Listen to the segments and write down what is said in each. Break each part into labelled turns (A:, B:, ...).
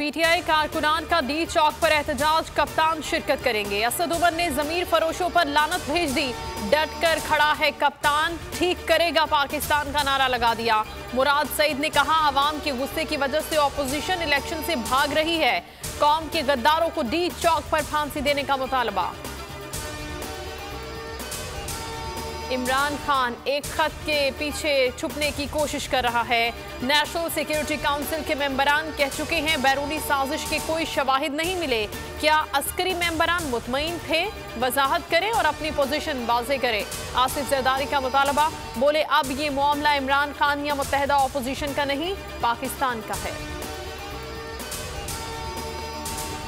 A: PTI कारकुनान का D चौक पर एहतजाज, कप्तान शिरकत करेंगे। असद उमर ने जमीर फरोशों पर लानत भेज दी। डट कर खड़ा है कप्तान, ठीक करेगा पाकिस्तान का नारा लगा दिया। मुराद सईद ने कहा, आवाम के गुस्से की वजह से ऑपोजिशन इलेक्शन से भाग रही है। कौम के गद्दारों को डी चौक पर फांसी देने का मुतालबा। इमरान खान एक खत के पीछे छुपने की कोशिश कर रहा है। नेशनल सिक्योरिटी काउंसिल के मेंबरान कह चुके हैं बैरूनी साजिश के कोई शवाहिद नहीं मिले। क्या अस्करी मेंबरान मुतमईन थे? वजाहत करें और अपनी पोजीशन वाज़े करें। आसिफ जरदारी का मुतालबा, बोले अब ये मामला इमरान खान या मुत्तहिदा ऑपोजिशन का नहीं, पाकिस्तान का है।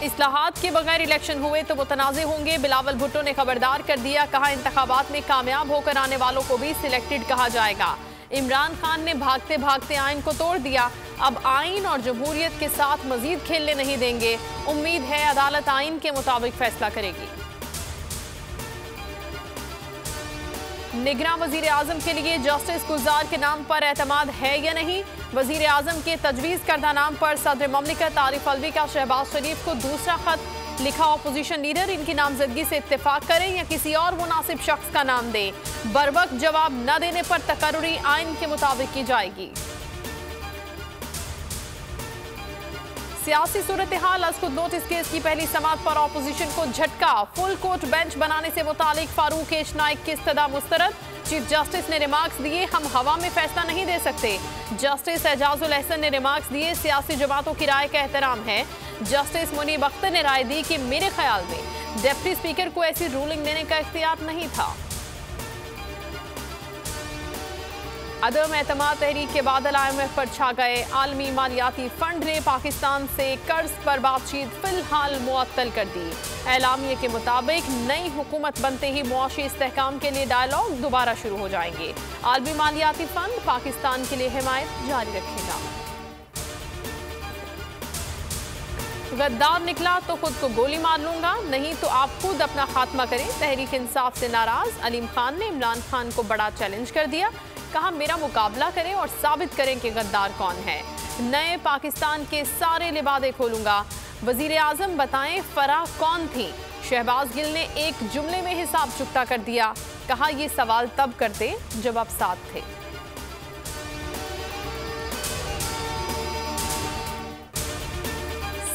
A: इस्लाहात के बगैर इलेक्शन हुए तो मुतनाज़े होंगे। बिलावल भुट्टो ने खबरदार कर दिया, कहा इंतखाबात में कामयाब होकर आने वालों को भी सिलेक्टेड कहा जाएगा। इमरान खान ने भागते भागते आइन को तोड़ दिया, अब आइन और जमहूरियत के साथ मजीद खेलने नहीं देंगे। उम्मीद है अदालत आइन के मुताबिक फैसला करेगी। निगरान वजीर आजम के लिए जस्टिस गुलजार के नाम पर एतमाद है या नहीं? वजीर आजम के तजवीज़ करदा नाम पर सदर ममलिकत आरिफ अलवी का शहबाज शरीफ को दूसरा खत लिखा। अपोजिशन लीडर इनकी नामजदगी से इत्तेफाक करें या किसी और मुनासिब शख्स का नाम दें। बरवक्त जवाब न देने पर तकर्रुरी आइन के मुताबिक की जाएगी। सियासी सूरत हाल, असकुद नोटिस केस की पहली समाअत पर अपोजिशन को झटका। फुल कोर्ट बेंच बनाने से मुतालिक फारूक एच नाइक की इस्तदा मुस्तरद। चीफ जस्टिस ने रिमार्क्स दिए, हम हवा में फैसला नहीं दे सकते। जस्टिस एजाजुल अहसन ने रिमार्क्स दिए, सियासी जमातों की राय का एहतराम है। जस्टिस मुनीब अख्तर ने राय दी कि मेरे ख्याल में डिप्टी स्पीकर को ऐसी रूलिंग देने का इख्तियार नहीं था। अदम एतमाद तहरीक के बादल IMF पर छा गए। आलमी मालियाती फंड ने पाकिस्तान से कर्ज पर बातचीत फिलहाल मुअत्तल कर दी। एलामिये के मुताबिक नई हुकूमत बनते ही मुआशी इस्तेहकाम के लिए डायलॉग दोबारा शुरू हो जाएंगे। आलमी मालियाती फंड पाकिस्तान के लिए हिमायत जारी रखेगा। गद्दार निकला तो खुद को गोली मार लूंगा, नहीं तो आप खुद अपना खात्मा करें। तहरीक इंसाफ से नाराज अलीम खान ने इमरान खान को बड़ा चैलेंज कर दिया, कहा मेरा मुकाबला करें और साबित करें कि गद्दार कौन है। नए पाकिस्तान के सारे लिबादे खोलूंगा। वजीर आजम बताएं फराह कौन थी? शहबाज गिल ने एक जुमले में हिसाब चुकता कर दिया, कहा ये सवाल तब करते जब आप साथ थे।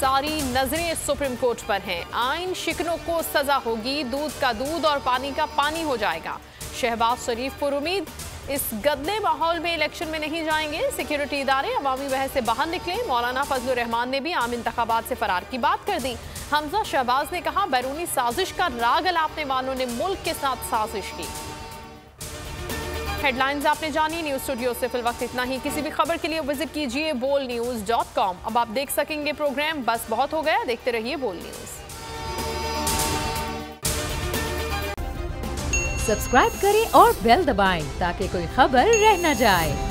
A: सारी नजरें सुप्रीम कोर्ट पर हैं। आइन शिकनों को सजा होगी, दूध का दूध और पानी का पानी हो जाएगा। शहबाज शरीफ पर उम्मीद, इस गंदे माहौल में इलेक्शन में नहीं जाएंगे। सिक्योरिटी इदारे अवामी बहस से बाहर निकले। मौलाना फजलुर रहमान ने भी आम इंतखाबात से फरार की बात कर दी। हमजा शहबाज ने कहा बैरूनी साजिश का राग अलापने वालों ने मुल्क के साथ साजिश की। हेडलाइंस आपने जानी। न्यूज स्टूडियो से फिल वक्त इतना ही। किसी भी खबर के लिए विजिट कीजिए bolnews.com। अब आप देख सकेंगे प्रोग्राम बस बहुत हो गया। देखते रहिए बोल न्यूज।
B: सब्सक्राइब करें और बेल दबाएं ताकि कोई खबर रह न जाए।